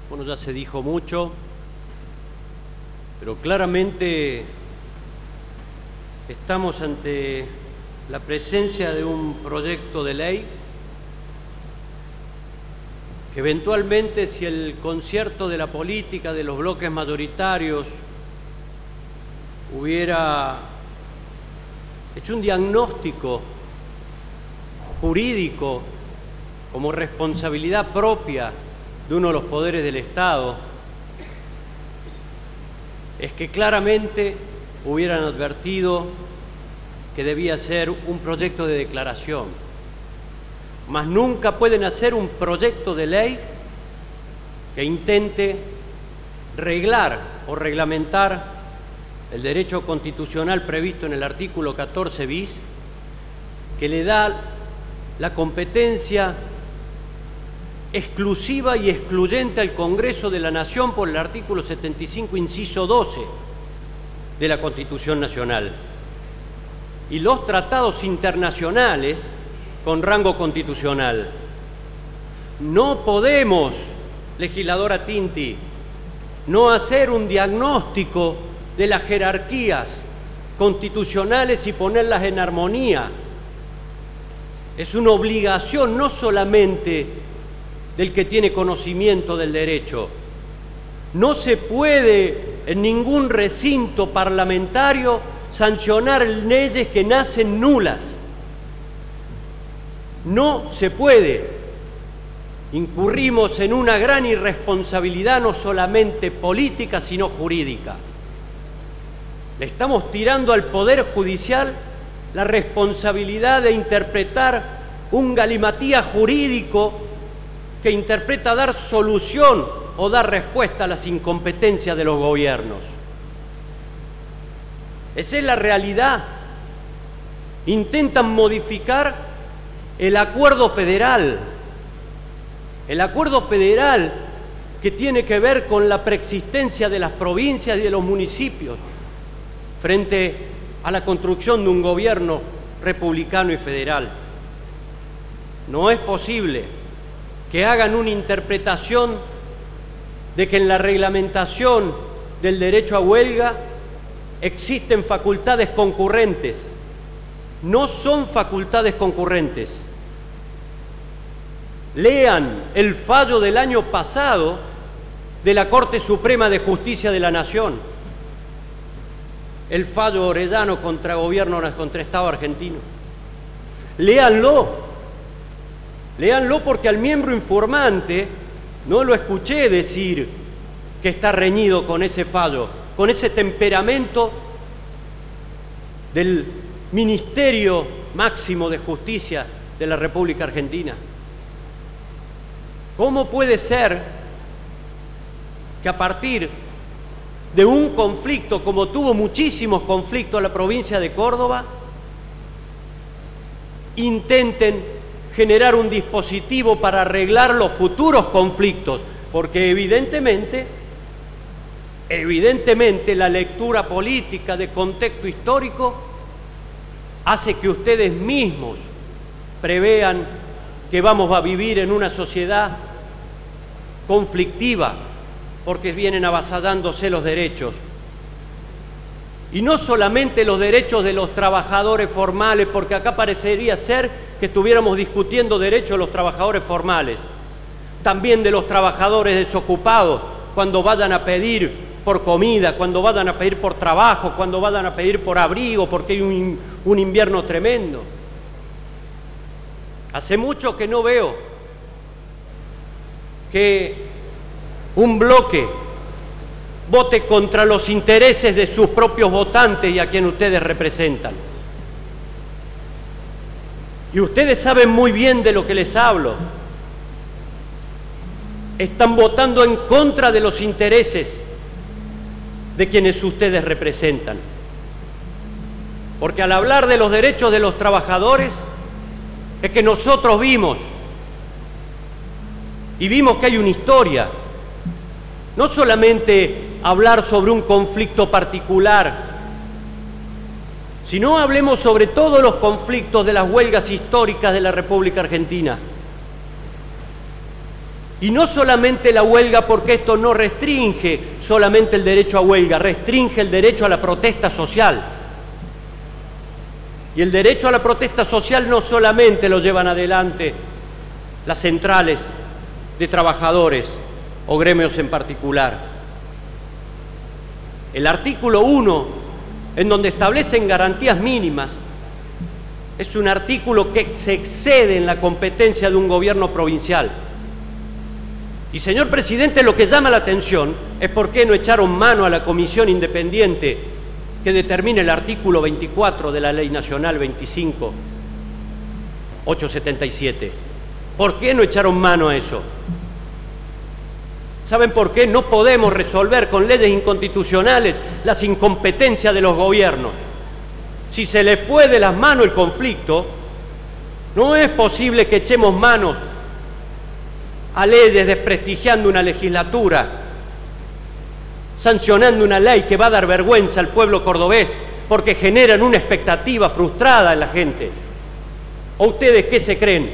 Bueno, ya se dijo mucho, pero claramente estamos ante la presencia de un proyecto de ley que eventualmente, si el concierto de la política de los bloques mayoritarios hubiera hecho un diagnóstico jurídico como responsabilidad propia de uno de los poderes del Estado, es que claramente hubieran advertido que debía ser un proyecto de declaración, mas nunca pueden hacer un proyecto de ley que intente reglar o reglamentar el derecho constitucional previsto en el artículo 14 bis, que le da la competencia exclusiva y excluyente al Congreso de la Nación por el artículo 75, inciso 12 de la Constitución Nacional, y los tratados internacionales con rango constitucional. No podemos, legisladora Tinti, no hacer un diagnóstico de las jerarquías constitucionales y ponerlas en armonía. Es una obligación no solamente del que tiene conocimiento del derecho. No se puede en ningún recinto parlamentario sancionar leyes que nacen nulas. No se puede. Incurrimos en una gran irresponsabilidad no solamente política, sino jurídica. Le estamos tirando al Poder Judicial la responsabilidad de interpretar un galimatías jurídico que interpreta dar solución o dar respuesta a las incompetencias de los gobiernos. Esa es la realidad. Intentan modificar el acuerdo federal que tiene que ver con la preexistencia de las provincias y de los municipios frente a la construcción de un gobierno republicano y federal. No es posible que hagan una interpretación de que en la reglamentación del derecho a huelga existen facultades concurrentes. No son facultades concurrentes. Lean el fallo del año pasado de la Corte Suprema de Justicia de la Nación, el fallo Orellano contra Estado argentino. Léanlo porque al miembro informante no lo escuché decir que está reñido con ese fallo, con ese temperamento del Ministerio Máximo de Justicia de la República Argentina. ¿Cómo puede ser que a partir de un conflicto, como tuvo muchísimos conflictos la provincia de Córdoba, intenten generar un dispositivo para arreglar los futuros conflictos? Porque evidentemente la lectura política de contexto histórico hace que ustedes mismos prevean que vamos a vivir en una sociedad conflictiva, porque vienen avasallándose los derechos. Y no solamente los derechos de los trabajadores formales, porque acá parecería ser que estuviéramos discutiendo derechos de los trabajadores formales, también de los trabajadores desocupados, cuando vayan a pedir por comida, cuando vayan a pedir por trabajo, cuando vayan a pedir por abrigo, porque hay un invierno tremendo. Hace mucho que no veo que un bloque vote contra los intereses de sus propios votantes y a quien ustedes representan. Y ustedes saben muy bien de lo que les hablo. Están votando en contra de los intereses de quienes ustedes representan. Porque al hablar de los derechos de los trabajadores, es que nosotros vimos que hay una historia. No solamente hablar sobre un conflicto particular, sino hablemos sobre todos los conflictos de las huelgas históricas de la República Argentina. Y no solamente la huelga, porque esto no restringe solamente el derecho a huelga, restringe el derecho a la protesta social. Y el derecho a la protesta social no solamente lo llevan adelante las centrales de trabajadores o gremios en particular. El artículo 1, en donde establecen garantías mínimas, es un artículo que se excede en la competencia de un gobierno provincial. Y, señor presidente, lo que llama la atención es por qué no echaron mano a la comisión independiente que determine el artículo 24 de la Ley Nacional 25.877. ¿Por qué no echaron mano a eso? ¿Saben por qué? No podemos resolver con leyes inconstitucionales las incompetencias de los gobiernos. Si se les fue de las manos el conflicto, no es posible que echemos manos a leyes desprestigiando una legislatura, sancionando una ley que va a dar vergüenza al pueblo cordobés porque generan una expectativa frustrada en la gente. ¿O ustedes qué se creen?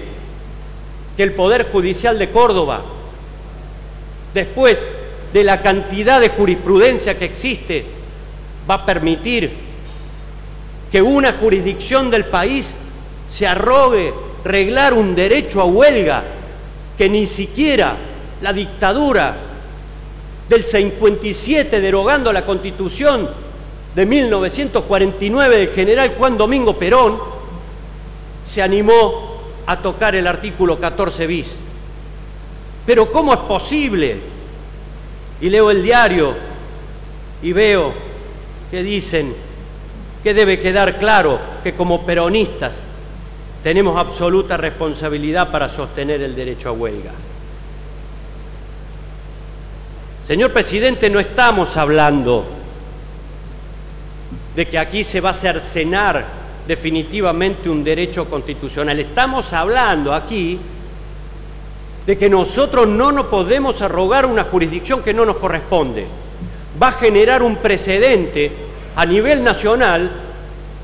¿Que el Poder Judicial de Córdoba, después de la cantidad de jurisprudencia que existe, va a permitir que una jurisdicción del país se arrogue reglar un derecho a huelga que ni siquiera la dictadura del 57, derogando la Constitución de 1949 del general Juan Domingo Perón, se animó a tocar el artículo 14 bis? Pero ¿cómo es posible? Y leo el diario y veo que dicen que debe quedar claro que como peronistas tenemos absoluta responsabilidad para sostener el derecho a huelga. Señor presidente, no estamos hablando de que aquí se va a cercenar definitivamente un derecho constitucional. Estamos hablando aquí de que nosotros no nos podemos arrogar una jurisdicción que no nos corresponde. Va a generar un precedente a nivel nacional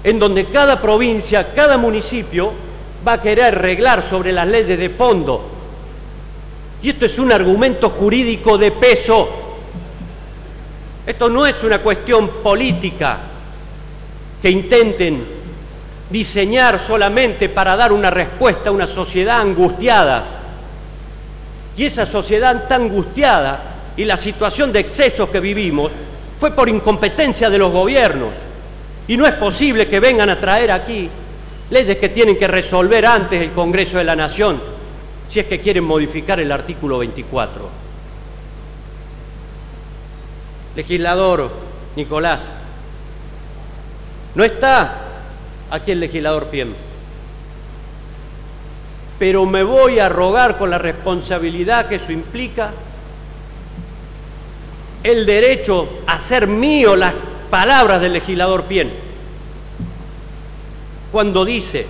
en donde cada provincia, cada municipio va a querer reglar sobre las leyes de fondo. Y esto es un argumento jurídico de peso. Esto no es una cuestión política que intenten diseñar solamente para dar una respuesta a una sociedad angustiada. Y esa sociedad tan angustiada y la situación de excesos que vivimos fue por incompetencia de los gobiernos. Y no es posible que vengan a traer aquí leyes que tienen que resolver antes el Congreso de la Nación, si es que quieren modificar el artículo 24. Legislador Nicolás, no está aquí el legislador Piem, pero me voy a arrogar con la responsabilidad que eso implica el derecho a hacer mío las palabras del legislador Piem, cuando dice: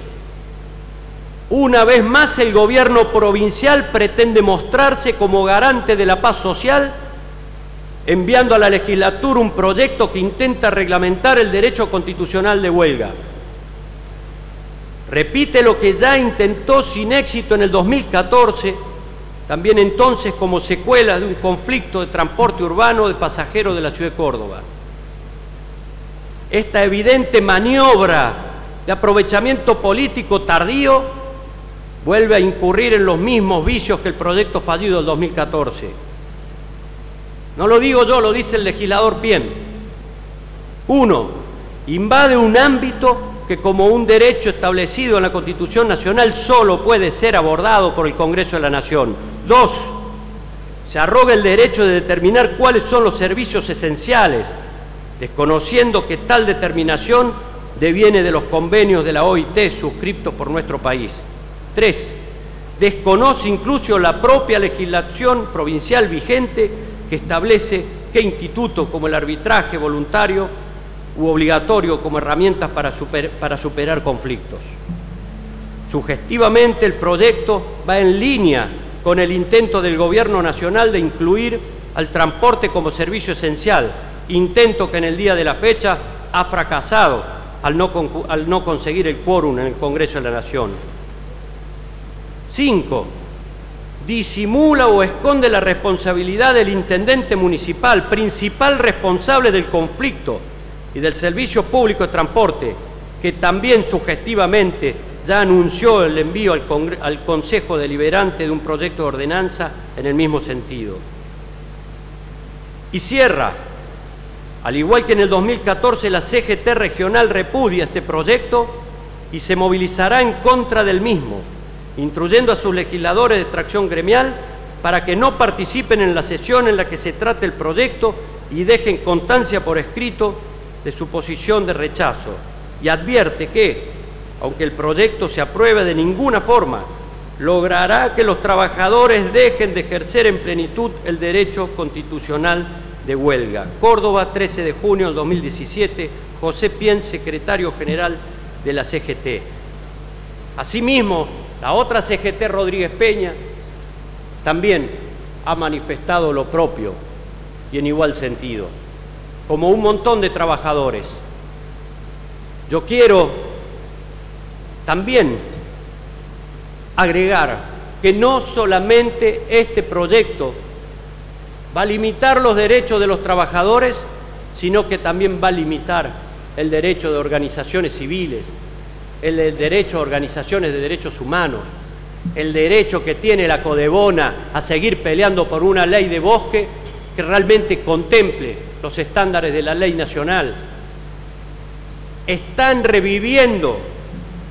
una vez más el gobierno provincial pretende mostrarse como garante de la paz social, enviando a la legislatura un proyecto que intenta reglamentar el derecho constitucional de huelga. Repite lo que ya intentó sin éxito en el 2014, también entonces como secuela de un conflicto de transporte urbano de pasajeros de la ciudad de Córdoba. Esta evidente maniobra de aprovechamiento político tardío vuelve a incurrir en los mismos vicios que el proyecto fallido del 2014. No lo digo yo, lo dice el legislador Piem. 1. Invade un ámbito que como un derecho establecido en la Constitución Nacional solo puede ser abordado por el Congreso de la Nación. 2. Se arroga el derecho de determinar cuáles son los servicios esenciales, desconociendo que tal determinación deviene de los convenios de la OIT suscriptos por nuestro país. 3. Desconoce incluso la propia legislación provincial vigente que establece qué institutos como el arbitraje voluntario u obligatorio como herramientas para superar conflictos. Sugestivamente el proyecto va en línea con el intento del Gobierno Nacional de incluir al transporte como servicio esencial, intento que en el día de la fecha ha fracasado al no conseguir el quórum en el Congreso de la Nación. 5. disimula o esconde la responsabilidad del intendente municipal, principal responsable del conflicto y del servicio público de transporte, que también sugestivamente ya anunció el envío al Consejo Deliberante de un proyecto de ordenanza en el mismo sentido. Y cierra: al igual que en el 2014, la CGT regional repudia este proyecto y se movilizará en contra del mismo, instruyendo a sus legisladores de tracción gremial para que no participen en la sesión en la que se trate el proyecto y dejen constancia por escrito de su posición de rechazo. Y advierte que, aunque el proyecto se apruebe, de ninguna forma logrará que los trabajadores dejen de ejercer en plenitud el derecho constitucional de huelga. Córdoba, 13 de junio del 2017, José Pien, secretario general de la CGT. Asimismo, la otra CGT, Rodríguez Peña, también ha manifestado lo propio y en igual sentido, como un montón de trabajadores. Yo quiero también agregar que no solamente este proyecto va a limitar los derechos de los trabajadores, sino que también va a limitar el derecho de organizaciones civiles, el derecho a organizaciones de derechos humanos, el derecho que tiene la Codebona a seguir peleando por una ley de bosque que realmente contemple los estándares de la ley nacional. Están reviviendo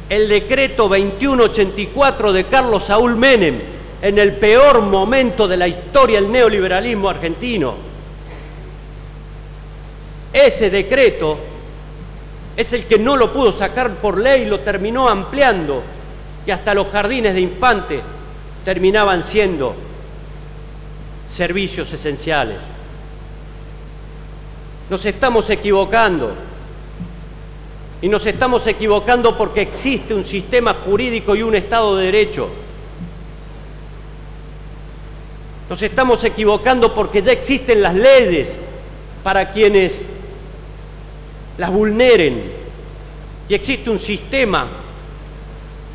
el decreto 2184 de Carlos Saúl Menem en el peor momento de la historia del neoliberalismo argentino. Ese decreto es el que no lo pudo sacar por ley, lo terminó ampliando, y hasta los jardines de infantes terminaban siendo servicios esenciales. Nos estamos equivocando, y nos estamos equivocando porque existe un sistema jurídico y un Estado de Derecho. Nos estamos equivocando porque ya existen las leyes para quienes las vulneren, y existe un sistema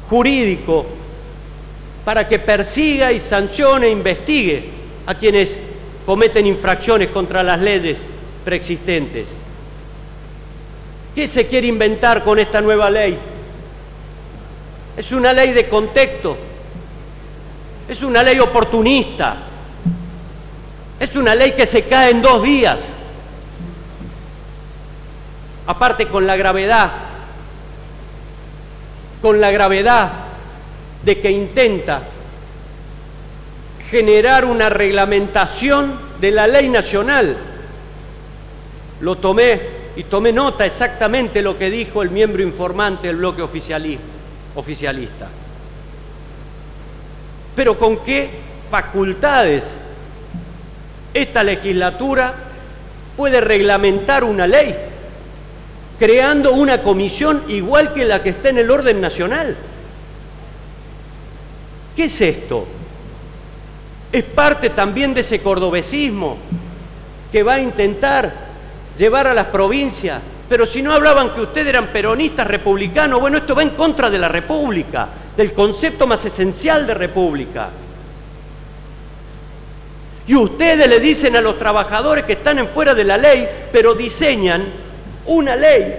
jurídico para que persiga y sancione e investigue a quienes cometen infracciones contra las leyes preexistentes. ¿Qué se quiere inventar con esta nueva ley? Es una ley de contexto, es una ley oportunista, es una ley que se cae en 2 días. Aparte, con la gravedad de que intenta generar una reglamentación de la ley nacional. Lo tomé y tomé nota exactamente lo que dijo el miembro informante del bloque oficialista. Pero ¿con qué facultades esta legislatura puede reglamentar una ley? Creando una comisión igual que la que está en el orden nacional. ¿Qué es esto? Es parte también de ese cordobesismo que va a intentar llevar a las provincias. Pero si no hablaban que ustedes eran peronistas, republicanos, bueno, esto va en contra de la república, del concepto más esencial de república. Y ustedes le dicen a los trabajadores que están en fuera de la ley, pero diseñan una ley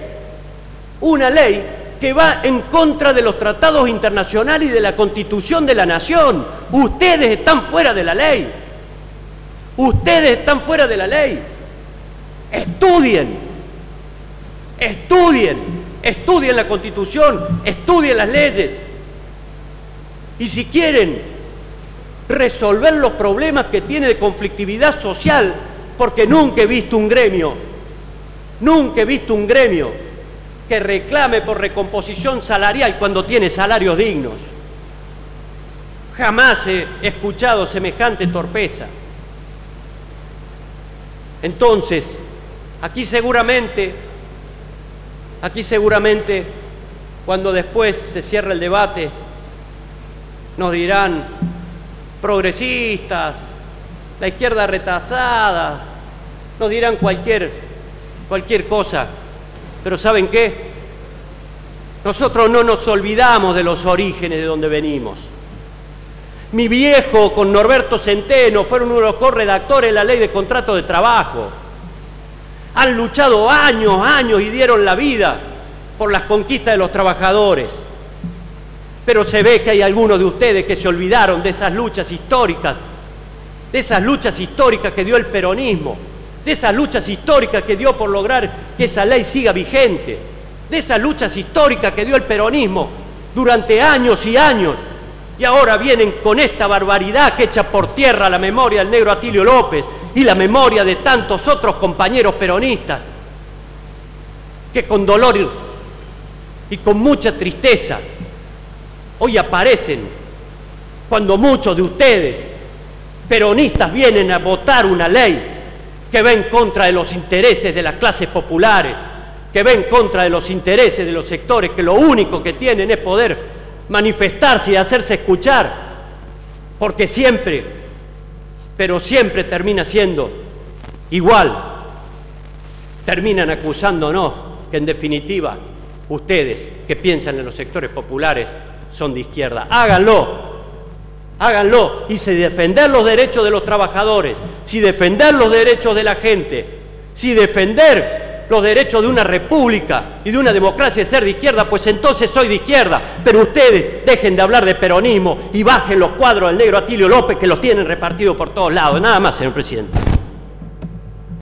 que va en contra de los tratados internacionales y de la Constitución de la Nación. Ustedes están fuera de la ley. Ustedes están fuera de la ley. Estudien la Constitución, estudien las leyes. Y si quieren resolver los problemas que tiene de conflictividad social, porque nunca he visto un gremio que reclame por recomposición salarial cuando tiene salarios dignos. Jamás he escuchado semejante torpeza. Entonces, aquí seguramente, cuando después se cierre el debate, nos dirán progresistas, la izquierda retrasada, nos dirán cualquier cosa. Pero ¿saben qué? Nosotros no nos olvidamos de los orígenes de donde venimos. Mi viejo con Norberto Centeno fueron uno de los corredactores de la Ley de Contrato de Trabajo. Han luchado años y dieron la vida por las conquistas de los trabajadores. Pero se ve que hay algunos de ustedes que se olvidaron de esas luchas históricas, que dio el peronismo, de esas luchas históricas que dio por lograr que esa ley siga vigente, de esas luchas históricas que dio el peronismo durante años y años, y ahora vienen con esta barbaridad que echa por tierra la memoria del negro Atilio López y la memoria de tantos otros compañeros peronistas que con dolor y con mucha tristeza hoy aparecen cuando muchos de ustedes, peronistas, vienen a votar una ley que va en contra de los intereses de las clases populares, que va en contra de los intereses de los sectores que lo único que tienen es poder manifestarse y hacerse escuchar, porque siempre, pero siempre termina siendo igual, terminan acusándonos que en definitiva ustedes que piensan en los sectores populares son de izquierda. Háganlo, y si defender los derechos de los trabajadores, si defender los derechos de la gente, si defender los derechos de una república y de una democracia es ser de izquierda, pues entonces soy de izquierda. Pero ustedes dejen de hablar de peronismo y bajen los cuadros del negro Atilio López, que los tienen repartidos por todos lados. Nada más, señor presidente.